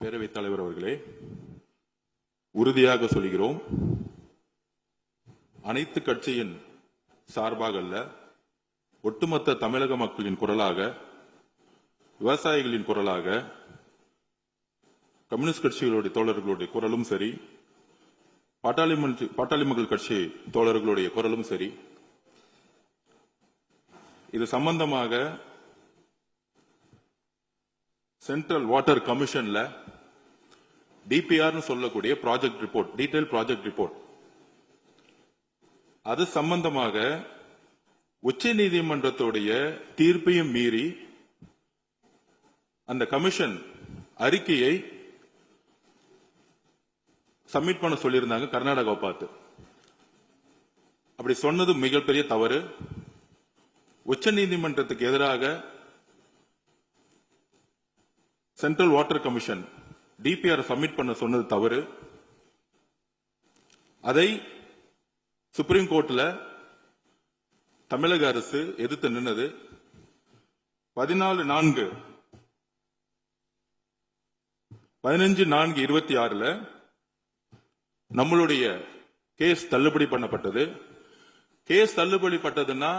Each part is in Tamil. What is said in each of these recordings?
பேரவைத் தலைவர் அவர்களே, உறுதியாக சொல்கிறோம், அனைத்து கட்சியின் சார்பாக அல்ல, ஒட்டுமொத்த தமிழக மக்களின் குரலாக, விவசாயிகளின் குரலாக, கம்யூனிஸ்ட் கட்சிகளுடைய தோழர்களுடைய குரலும் சரி, பாட்டாளி மக்கள் கட்சி தோழர்களுடைய குரலும் சரி, இது சம்பந்தமாக சென்ட்ரல் வாட்டர் கமிஷன்ல டிபிஆர் சொல்லக்கூடிய project report, detail project report, அது சம்பந்தமாக உச்ச நீதிமன்றத்துடைய தீர்ப்பையும் மீறி அந்த கமிஷன் அறிக்கையை சப்மிட் பண்ண சொல்லியிருந்தாங்க கர்நாடகாவை பார்த்து. அப்படி சொன்னது மிகப்பெரிய தவறு. உச்ச நீதிமன்றத்துக்கு எதிராக central water commission DPR submit பண்ண சொன்னது தவறு. அதை சுப்ரீம் கோர்ட்ல தமிழக அரசு எதிர்த்து நின்னது. 15/4/26 நம்மளுடைய கேஸ் தள்ளுபடி பண்ணப்பட்டது. கேஸ் தள்ளுபடி பட்டதுன்னா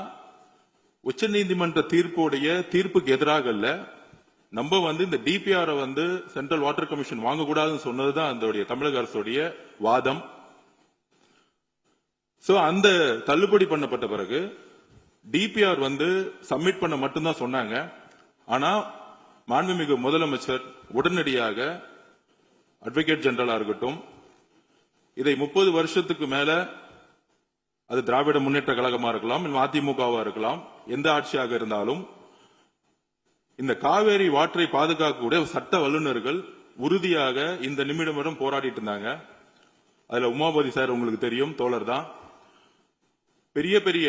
உச்ச நீதிமன்ற தீர்ப்புக்கு எதிராக அல்ல, நம்ம இந்த டிபிஆர் சென்ட்ரல் வாட்டர் கமிஷன் வாங்கக்கூடாதுன்னு சொன்னதுதான் அந்த தமிழக அரசுடைய வாதம். அந்த தள்ளுபடி பண்ணப்பட்ட பிறகு டிபிஆர் சப்மிட் பண்ண மட்டும்தான் சொன்னாங்க. ஆனா மாண்புமிகு முதலமைச்சர் உடனடியாக அட்வொகேட் ஜெனரலா இருக்கட்டும், இதை 30 வருஷத்துக்கு மேல, அது திராவிட முன்னேற்ற கழகமா இருக்கலாம், அதிமுகவா இருக்கலாம், எந்த ஆட்சியாக இருந்தாலும் இந்த காவேரி வாட்டரை பாதுகாக்கக்கூடிய சட்ட வல்லுநர்கள் உறுதியாக இந்த நிமிடம் வரை போராடிட்டு இருந்தாங்க. அதுல உமாபதி சார் உங்களுக்கு தெரியும், தோழர் தான். பெரிய பெரிய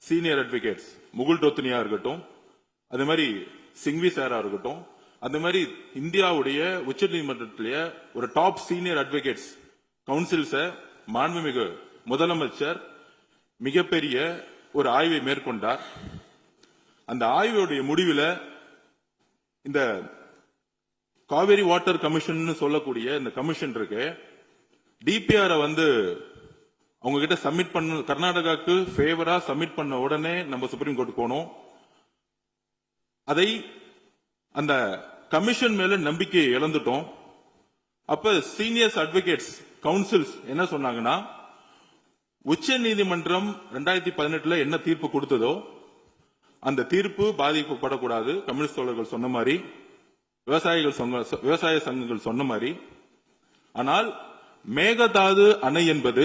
சீனியர் அட்வொகேட்ஸ், முகுல் ரோத்தனியா இருக்கட்டும், அது மாதிரி சிங்வி சாரா இருக்கட்டும், அந்த மாதிரி இந்தியாவுடைய உச்ச நீதிமன்றத்திலேயே ஒரு டாப் சீனியர் அட்வொகேட்ஸ் கவுன்சில்ஸ மாண்புமிகு முதலமைச்சர் மிகப்பெரிய ஒரு ஆய்வை மேற்கொண்டார். அந்த ஆய்வுடைய முடிவில் இந்த காவேரி வாட்டர் கமிஷன் சொல்லக்கூடிய இந்த கமிஷன் இருக்கு, டிபிஆர் அவங்க கிட்ட சப்மிட் பண்ண, கர்நாடகாவுக்கு ஃபேவரா சப்மிட் பண்ண உடனே நம்ம சுப்ரீம் கோர்ட் போனோம். அதை அந்த கமிஷன் மேல நம்பிக்கை இழந்துட்டோம். அப்ப சீனியர்ஸ் அட்வொகேட்ஸ் கவுன்சில்ஸ் என்ன சொன்னாங்கன்னா, உச்ச நீதிமன்றம் 2018 என்ன தீர்ப்பு கொடுத்ததோ அந்த தீர்ப்பு பாதிக்கப்படக்கூடாது. கம்யூனிஸ்ட் தோழர்கள் சொன்ன மாதிரி, விவசாய சங்கங்கள் சொன்ன மாதிரி. ஆனால் மேகதாது அணை என்பது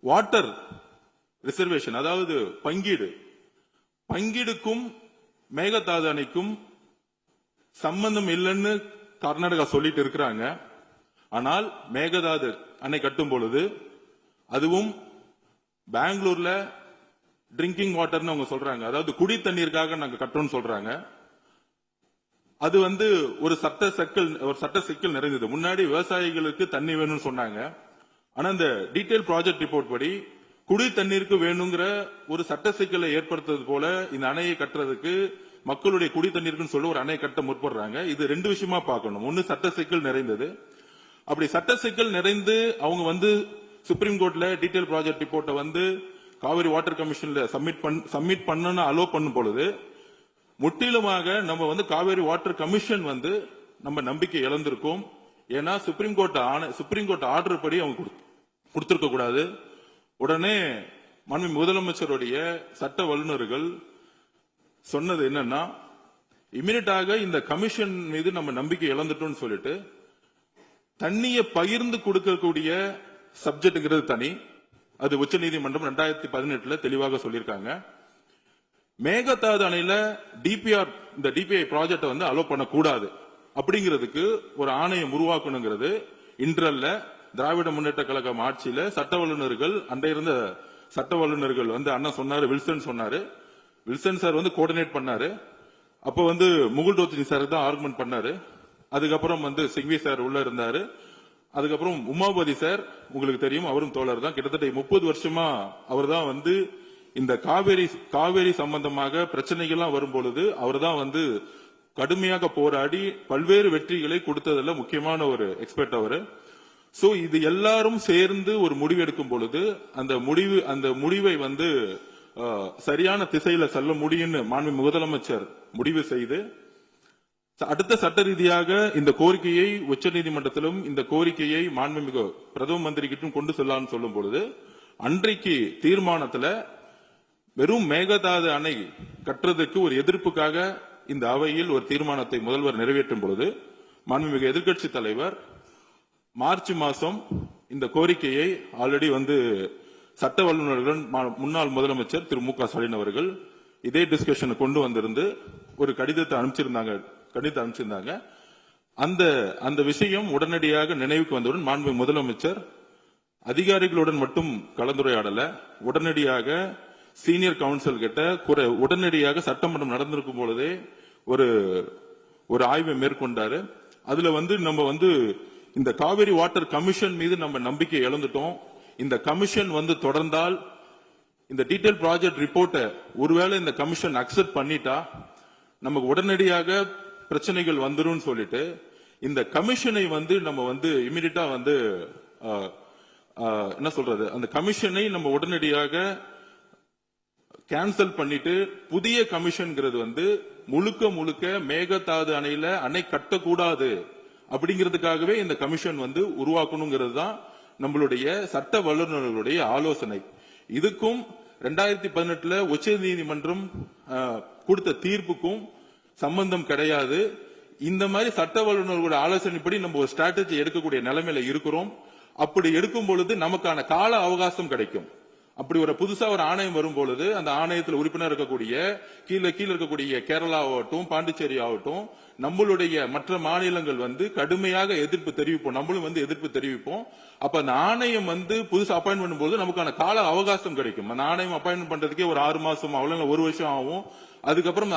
வாட்டர் ரிசர்வேஷன், அதாவது பங்கீடுக்கும் மேகதாது அணைக்கும் சம்பந்தம் இல்லைன்னு கர்நாடகா சொல்லிட்டு இருக்கிறாங்க. ஆனால் மேகதாது அணை கட்டும் பொழுது அதுவும் பெங்களூர்ல ட்ரிங்கிங் வாட்டர்னு அவங்க சொல்றாங்க, அதாவது குடி தண்ணீருக்காக நாங்க கட்டணும்னு சொல்றாங்க. அது ஒரு சட்ட சிக்கல் நிறைந்தது. முன்னாடி விவசாயிகளுக்கு தண்ணி வேணும்னு சொன்னாங்க. ஆனா இந்த டீடைல் ப்ராஜெக்ட் ரிப்போர்ட் படி குடி தண்ணீருக்கு வேணுங்கிற ஒரு சட்ட சிக்கலை ஏற்படுத்துறது போல இந்த அணையை கட்டுறதுக்கு, மக்களுடைய குடி தண்ணீருக்குன்னு சொல்ல ஒரு அணை கட்ட முற்படுறாங்க. இது ரெண்டு விஷயமா பார்க்கணும். ஒன்னு சட்ட சிக்கல் நிறைந்தது. அப்படி சட்ட சிக்கல் நிறைந்து அவங்க சுப்ரீம் கோர்ட்ல டீடைல் ப்ராஜெக்ட் ரிப்போர்ட்டை காவிரி வாட்டர் கமிஷன்ல சப்மிட் பண்ண அலோ பண்ணும் பொழுது முற்றிலுமாக நம்ம காவேரி வாட்டர் கமிஷன் நம்ம நம்பிக்கை இழந்திருக்கோம். ஏன்னா சுப்ரீம் கோர்ட் ஆர்டர் படி அவங்க கொடுத்திருக்க கூடாது. உடனே மாண்புமிகு முதலமைச்சருடைய சட்ட வல்லுநர்கள் சொன்னது என்னன்னா, இமிடியட்டாக இந்த கமிஷன் மீது நம்ம நம்பிக்கை இழந்துட்டோம்னு சொல்லிட்டு தண்ணியை பகிர்ந்து கொடுக்கக்கூடிய சப்ஜெக்ட்ங்கிறது தனி, அது உச்ச நீதிமன்றம் 2018 தெளிவாக சொல்லியிருக்காங்க. மேகதாது அணையில இந்த டிபிஐ ப்ராஜெக்ட் அலோ பண்ணக்கூடாது அப்படிங்கிறதுக்கு ஒரு ஆணையம் உருவாக்கணுங்கிறது இன்றல்ல, திராவிட முன்னேற்ற கழகம் ஆட்சியில சட்ட வல்லுநர்கள், அன்றைய இருந்த சட்ட வல்லுநர்கள் அண்ணா சொன்னாரு, வில்சன் சொன்னாரு, வில்சன் சார் கோஆர்டினேட் பண்ணாரு. அப்ப முகுல் ரோத்தனி சார் தான் ஆர்குமெண்ட் பண்ணாரு. அதுக்கப்புறம் சிங்வி சார் உள்ள இருந்தாரு. அதுக்கப்புறம் உமாபதி சார் உங்களுக்கு தெரியும், அவரும் தோழர் தான். கிட்டத்தட்ட 30 வருஷமா அவர் தான் இந்த காவேரி சம்பந்தமாக பிரச்சனைகள்லாம் வரும்பொழுது அவர் தான் கடுமையாக போராடி பல்வேறு வெற்றிகளை கொடுத்ததுல முக்கியமான ஒரு எக்ஸ்பர்ட் அவரு. சோ இது எல்லாரும் சேர்ந்து ஒரு முடிவு எடுக்கும் பொழுது அந்த முடிவை வந்து சரியான திசையில செல்ல முடியும்னு மாண்புமிகு முதலமைச்சர் முடிவு செய்து அடுத்த சட்ட ரீதியாக இந்த கோரிக்கையை உச்சநீதிமன்றத்திலும் இந்த கோரிக்கையை மாண்புமிகு பிரதம மந்திரி கிட்டும் கொண்டு செல்லலாம்னு சொல்லும் பொழுது அன்றைக்கு தீர்மானத்துல வெறும் மேகதாது அணை கட்டுறதுக்கு ஒரு எதிர்ப்புக்காக இந்த அவையில் ஒரு தீர்மானத்தை முதல்வர் நிறைவேற்றும் பொழுது மாண்புமிகு எதிர்க்கட்சி தலைவர் மார்ச் மாசம் இந்த கோரிக்கையை ஆல்ரெடி வந்து சட்ட வல்லுநர்களுடன் முன்னாள் முதலமைச்சர் திரு மு க ஸ்டாலின் அவர்கள் இதே டிஸ்கஷனை கொண்டு வந்திருந்து ஒரு கடிதத்தை அனுப்பிச்சிருந்தாங்க. அந்த விஷயம் உடனடியாக நினைவுக்கு வந்தவுடன் மாண்புமிகு முதலமைச்சர் அதிகாரிகளுடன் மட்டும் கலந்துரையாடல, உடனடியாக சீனியர் கவுன்சில் கிட்ட உடனடியாக சட்டமன்றம் நடந்திருக்கும் பொழுதே ஒரு ஆய்வை மேற்கொண்டாரு. அதுல வந்து நம்ம வந்து இந்த காவிரி வாட்டர் கமிஷன் மீது நம்ம நம்பிக்கை இழந்துட்டோம். இந்த கமிஷன் வந்து தொடர்ந்தால் இந்த டீடைல் ப்ராஜெக்ட் ரிப்போர்ட்டை ஒருவேளை இந்த கமிஷன் அக்செப்ட் பண்ணிட்டா நமக்கு உடனடியாக பிரச்சனைகள் வந்துரும் சொல்லிட்டு இந்த கமிஷனை வந்து நம்ம வந்து இமிடியட்டா வந்து என்ன சொல்றது, அந்த கமிஷனை நம்ம உடனடியாக கேன்சல் பண்ணிட்டு புதிய கமிஷன்ங்கிறது வந்து முழுக்க மேகதாது அணை கட்டக்கூடாது அப்படிங்கிறதுக்காகவே இந்த கமிஷன் வந்து உருவாக்கணுங்கிறது தான் நம்மளுடைய சட்ட வல்லுநர்களுடைய ஆலோசனை. இதுக்கும் 2018 உச்ச நீதிமன்றம் கொடுத்த தீர்ப்புக்கும் சம்பந்தம் கிடையாது. இந்த மாதிரி சட்ட வல்லுநர்களுடைய ஆலோசனைப்படி நம்ம ஒரு ஸ்ட்ராட்டஜி எடுக்கக்கூடிய நிலைமையில இருக்கிறோம். அப்படி எடுக்கும் பொழுது நமக்கான கால அவகாசம் கிடைக்கும். அப்படி ஒரு புதுசா ஒரு ஆணையம் வரும் பொழுது அந்த ஆணையத்தில் உறுப்பினர் இருக்கக்கூடிய கீழே இருக்கக்கூடிய கேரளா ஆகட்டும் பாண்டிச்சேரி ஆகட்டும் நம்மளுடைய மற்ற மாநிலங்கள் வந்து கடுமையாக எதிர்ப்பு தெரிவிப்போம், நம்மளும் வந்து எதிர்ப்பு தெரிவிப்போம். அப்ப அந்த ஆணையம் வந்து புதுசா அப்பாயின்ட் பண்ணும்போது நமக்கான கால அவகாசம் கிடைக்கும். அந்த ஆணையம் அப்பாயின்ட் பண்றதுக்கே ஒரு 6 மாசம் அவ்வளவு 1 வருஷம் ஆகும். அதுக்கப்புறம்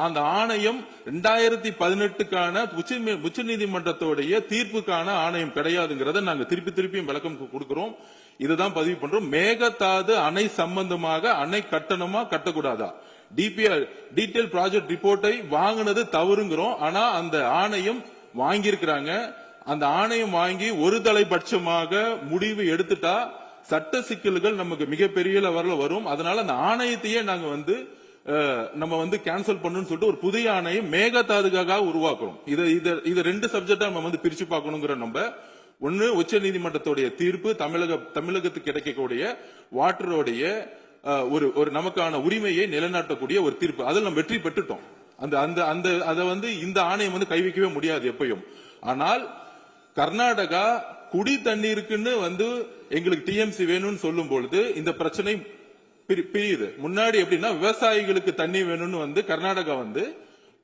அந்த ஆணையம் 2018க்கான உச்ச நீதிமன்றத்துடைய தீர்ப்புக்கான ஆணையம் கிடையாதுங்கிறத நாங்க திருப்பியும் விளக்கம் கொடுக்கிறோம். இதுதான் பதிவு பண்றோம். மேகதாது அணை சம்பந்தமாக அணை கட்டணமா கட்டக்கூடாதா, டீடைல் ப்ராஜெக்ட் ரிப்போர்ட்டை வாங்கினது தவறுங்கிறோம். ஆனா அந்த ஆணையம் வாங்கியிருக்கிறாங்க. அந்த ஆணையம் வாங்கி ஒரு தலைபட்சமாக முடிவு எடுத்துட்டா சட்ட சிக்கல்கள் நமக்கு மிகப்பெரிய லெவல்ல வரும். அதனால அந்த ஆணையத்தையே நாங்க வந்து நம்ம வந்து கேன்சல் பண்ணணும்னு சொல்லிட்டு ஒரு புதிய ஆணையம் மேகதாதுக்காக உருவாக்குறோம். இது 2 சப்ஜெக்டா நம்ம வந்து பிரிச்சு பார்க்கணுங்கிற நம்ம ஒன்னு உச்ச நீதிமன்றத்துடைய தீர்ப்பு, தமிழகத்துக்கு கிடைக்கக்கூடிய வாட்டருடைய ஒரு நமக்கான உரிமையை நிலைநாட்டக்கூடிய ஒரு தீர்ப்பு, அதில் நம்ம வெற்றி பெற்றுட்டோம். அதை வந்து இந்த ஆணையம் வந்து கை வைக்கவே முடியாது எப்பயும். ஆனால் கர்நாடகா குடி தண்ணீருக்குன்னு வந்து எங்களுக்கு டிஎம்சி வேணும்னு சொல்லும் பொழுது இந்த பிரச்சனை பிரியுது. முன்னாடி எப்படின்னா விவசாயிகளுக்கு தண்ணி வேணும்னு வந்து கர்நாடகா வந்து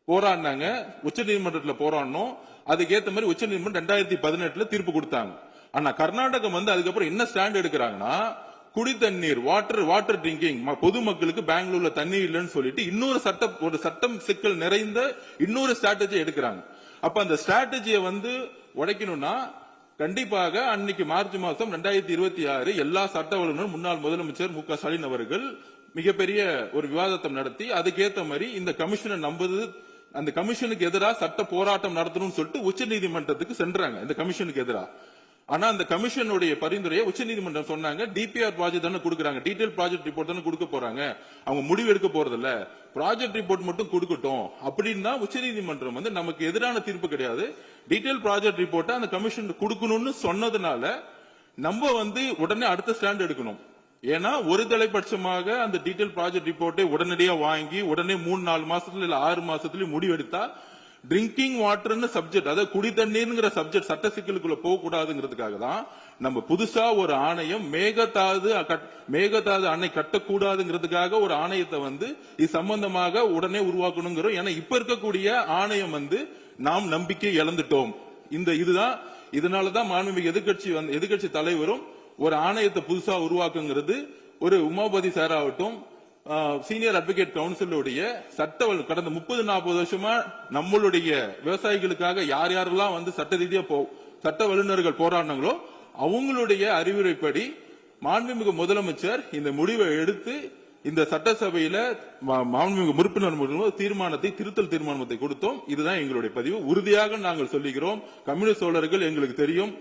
போராடினாங்க, உச்ச நீதிமன்றத்தில் போராடணும். அதுக்கேற்ற மாதிரி உச்ச நீதிமன்றம் 2018 தீர்ப்பு கொடுத்தாங்க. ஆனா கர்நாடகம் வந்து அதுக்கப்புறம் என்ன ஸ்டாண்ட் எடுக்கிறாங்கன்னா குடி தண்ணீர் வாட்டர் ட்ரிங்கிங் பொதுமக்களுக்கு பெங்களூர்ல தண்ணி இல்லைன்னு சொல்லிட்டு ஒரு சட்டம் சிக்கல் நிறைந்த இன்னொரு ஸ்ட்ராட்டஜி எடுக்கிறாங்க. அப்ப அந்த ஸ்ட்ராட்டஜியை வந்து உடைக்கணும்னா கண்டிப்பாக அன்னைக்கு மார்ச் மாசம் 2026 எல்லா சட்ட வல்லுநரும் முன்னாள் முதலமைச்சர் மு க ஸ்டாலின் அவர்கள் மிகப்பெரிய ஒரு விவாதத்தை நடத்தி அதுக்கேற்ற மாதிரி இந்த கமிஷனை நம்புது, அந்த கமிஷனுக்கு எதிராக சட்ட போராட்டம் நடத்தணும்னு சொல்லிட்டு உச்ச நீதிமன்றத்துக்கு சென்றாங்க இந்த கமிஷனுக்கு எதிராக. ஆனா அந்த கமிஷனுடைய பரிந்துரையை உச்ச நீதிமன்றம் சொன்னாங்க, டிபிஆர் ப்ராஜெக்ட் தானே கொடுக்குறாங்க, டீடைல் ப்ராஜெக்ட் ரிப்போர்ட் தானே கொடுக்க போறாங்க, அவங்க முடிவு எடுக்க போறது இல்ல, ப்ராஜெக்ட் ரிப்போர்ட் மட்டும் கொடுக்கட்டும் அப்படின்னா உச்ச நீதிமன்றம் வந்து நமக்கு எதிரான தீர்ப்பு கிடையாது, டீடைல் ப்ராஜெக்ட் ரிப்போர்ட்டை அந்த கமிஷன் கொடுக்கணும்னு சொன்னதுனால நம்ம வந்து உடனே அடுத்த ஸ்டாண்ட் எடுக்கணும். ஏன்னா ஒரு தலைபட்சமாக அந்த டீடைல் ப்ராஜெக்ட் ரிப்போர்ட்டை உடனடியாக வாங்கி உடனே 3-4 மாசத்துல இல்ல 6 மாசத்துல முடிவெடுத்தா ட்ரிங்கிங் வாட்டர்னு சப்ஜெக்ட், அதாவது குடி தண்ணீர்ங்கிற சப்ஜெக்ட் சட்ட சிக்கலுக்குள்ள போக கூடாதுங்கிறதுக்காக தான் நம்ம புதுசா ஒரு ஆணையம் மேகதாது அணை கட்டக்கூடாதுங்கிறதுக்காக ஒரு ஆணையத்தை வந்து இது சம்பந்தமாக உடனே உருவாக்கணுங்கிறோம். ஏன்னா இப்ப இருக்கக்கூடிய ஆணையம் வந்து நாம் நம்பிக்கை இழந்துட்டோம். இதனாலதான் மாண்புமிகு எதிர்க்கட்சி தலைவரும் ஒரு ஆணையத்தை புதுசா உருவாக்குங்கிறது ஒரு உமாபதி சார் ஆகட்டும் சீனியர் அட்வொகேட் கவுன்சிலுடைய கடந்த 30-40 வருஷமா நம்மளுடைய விவசாயிகளுக்காக யாரெல்லாம் வந்து சட்ட ரீதியா சட்ட வல்லுநர்கள் போராடினாங்களோ அவங்களுடைய அறிவுரைப்படி மாண்புமிகு முதலமைச்சர் இந்த முடிவை எடுத்து இந்த சட்டசபையில மாண்புமிகு உறுப்பினர் மூலம் தீர்மானத்தை திருத்தல் தீர்மானத்தை கொடுத்தோம். இதுதான் எங்களுடைய பதிவு. உறுதியாக நாங்கள் சொல்லுகிறோம், கம்யூனிஸ்ட் தோழர்கள் எங்களுக்கு தெரியும்,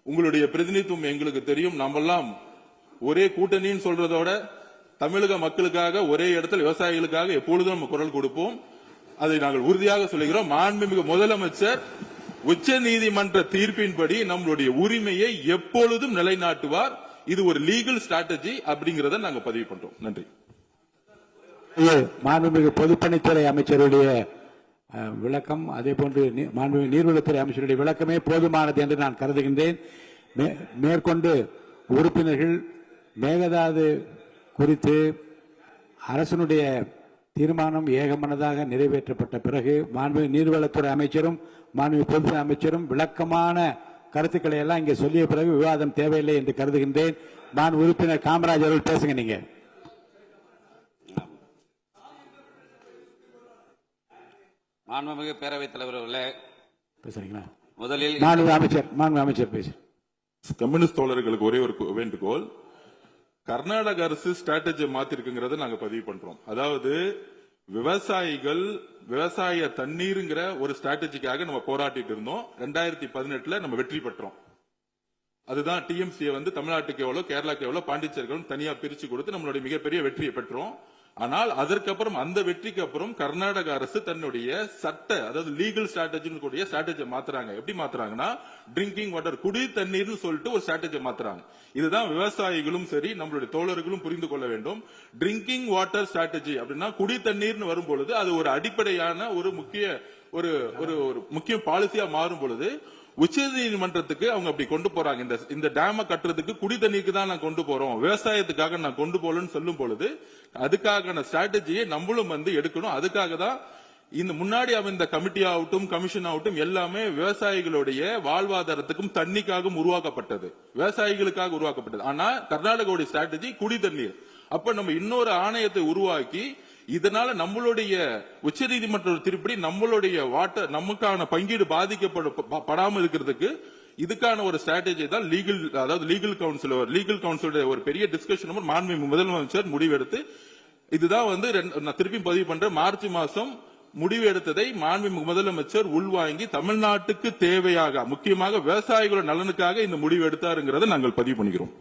உங்களுடைய பிரதிநிதித்துவம் எங்களுக்கு தெரியும். நம்மெல்லாம் ஒரே கூட்டணின்னு சொல்றதோட தமிழக மக்களுக்காக ஒரே இடத்தில் விவசாயிகளுக்காக எப்பொழுதும் நம்ம குரல் கொடுப்போம். அதை நாங்கள் உறுதியாக சொல்லுகிறோம். மாண்புமிகு முதலமைச்சர் உச்ச நீதிமன்ற தீர்ப்பின்படி நம்மளுடைய உரிமையை எப்பொழுதும் நிலைநாட்டுவார். இது ஒரு லீகல் ஸ்ட்ராட்டஜி அப்படிங்கறத நாங்க பதிவு பண்றோம். நன்றி. மாண்புமிகு பொதுப்பணித்துறை அமைச்சருடைய விளக்கம், அதே போன்று மாண்புமிகு நீர்வளத்துறை அமைச்சருடைய விளக்கமே போதுமானது என்று நான் கருதுகின்றேன். மேற்கொண்டு உறுப்பினர்கள் மேகதாது குறித்து அரசனுடைய தீர்மானம் ஏகமனதாக நிறைவேற்றப்பட்ட பிறகு மாண்புமிகு நீர்வளத்துறை அமைச்சரும் மாண்புமிகு பொதுத்துறை அமைச்சரும் விளக்கமான கருத்துக்களை எல்லாம் இங்கே சொல்லிய பிறகு விவாதம் தேவையில்லை என்று கருதுகின்றேன். நான் உறுப்பினர் காமராஜ் அவர்கள் பேசுங்க. நீங்க மாண்புமிகு பேரவைத் தலைவர் அவர்களே பேசுறீங்களா? முதலில் மாண்புமிகு அமைச்சர் பேசு. கம்யூனிஸ்ட் தோழர்களுக்கு ஒரே ஒரு வேண்டுகோள், கர்நாடக அரசு ஸ்ட்ராட்டஜி மாத்திருக்குங்கிறத நாங்க பதிவு பண்றோம். அதாவது விவசாயிகள் விவசாய தண்ணீருங்கிற ஒரு ஸ்ட்ராட்டஜிக்காக நம்ம போராட்டிட்டு இருந்தோம். 2018 நம்ம வெற்றி பெற்றோம். அதுதான் டிஎம்சியை தமிழ்நாட்டுக்கு எவ்வளவு, கேரளாக்கு எவ்வளவு, பாண்டிச்சேரிகளும் தனியா பிரிச்சு கொடுத்து நம்மளுடைய மிகப்பெரிய வெற்றியை பெற்றோம். ஆனால் அதற்கப்புறம் அந்த வெற்றிக்கு அப்புறம் கர்நாடக அரசு தன்னுடைய சட்ட, அதாவது லீகல் ஸ்ட்ராட்டஜின்னு கூடிய ஸ்ட்ராட்டஜி மாத்துறாங்க. எப்படி மாத்துறாங்கன்னா, ட்ரிங்கிங் வாட்டர், குடி தண்ணீர்னு சொல்லிட்டு ஒரு ஸ்ட்ராட்டஜி மாத்துறாங்க. இதுதான் விவசாயிகளும் சரி நம்மளுடைய தோழர்களும் புரிந்து கொள்ள வேண்டும். ட்ரிங்கிங் வாட்டர் ஸ்ட்ராட்டஜி அப்படின்னா குடி தண்ணீர்னு வரும்பொழுது அது ஒரு அடிப்படையான ஒரு முக்கிய பாலிசியா மாறும் பொழுது உச்ச நீதிமன்றத்துக்கு அவங்க அப்படி கொண்டு போறாங்க. இந்த டேம கட்டுறதுக்கு குடி தண்ணீருக்கு தான் நான் கொண்டு போறோம், விவசாயத்துக்காக நான் கொண்டு போலன்னு சொல்லும் பொழுது அதுக்கான ஸ்ட்ராட்டஜியை நம்மளும் எடுக்கணும். அதுக்காக தான் இந்த முன்னாடி இந்த கமிட்டி ஆகட்டும், கமிஷன் ஆகட்டும், எல்லாமே விவசாயிகளுடைய வாழ்வாதாரத்துக்கும் தண்ணிக்காகவும் உருவாக்கப்பட்டது, விவசாயிகளுக்காக உருவாக்கப்பட்டது. ஆனா கர்நாடகாவுடைய ஸ்ட்ராட்டஜி குடி தண்ணீர். அப்ப நம்ம இன்னொரு ஆணையத்தை உருவாக்கி இதனால நம்மளுடைய உச்சநீதிமன்ற திருப்படி நம்மளுடைய வாட்டர், நமக்கான பங்கீடு பாதிக்கப்படாமல் இருக்கிறதுக்கு இதுக்கான ஒரு ஸ்ட்ராட்டஜி தான் லீகல், அதாவது லீகல் கவுன்சில் ஒரு பெரிய டிஸ்கஷன் மாண்புமிகு முதலமைச்சர் முடிவெடுத்து, இதுதான் நான் திருப்பி பதிவு பண்றேன், மார்ச் மாசம் முடிவு எடுத்ததை மாண்புமிகு முதலமைச்சர் உள்வாங்கி தமிழ்நாட்டுக்கு தேவையாக, முக்கியமாக விவசாயிகளோட நலனுக்காக இந்த முடிவு எடுத்தாருங்கிறத நாங்கள் பதிவு பண்ணிக்கிறோம்.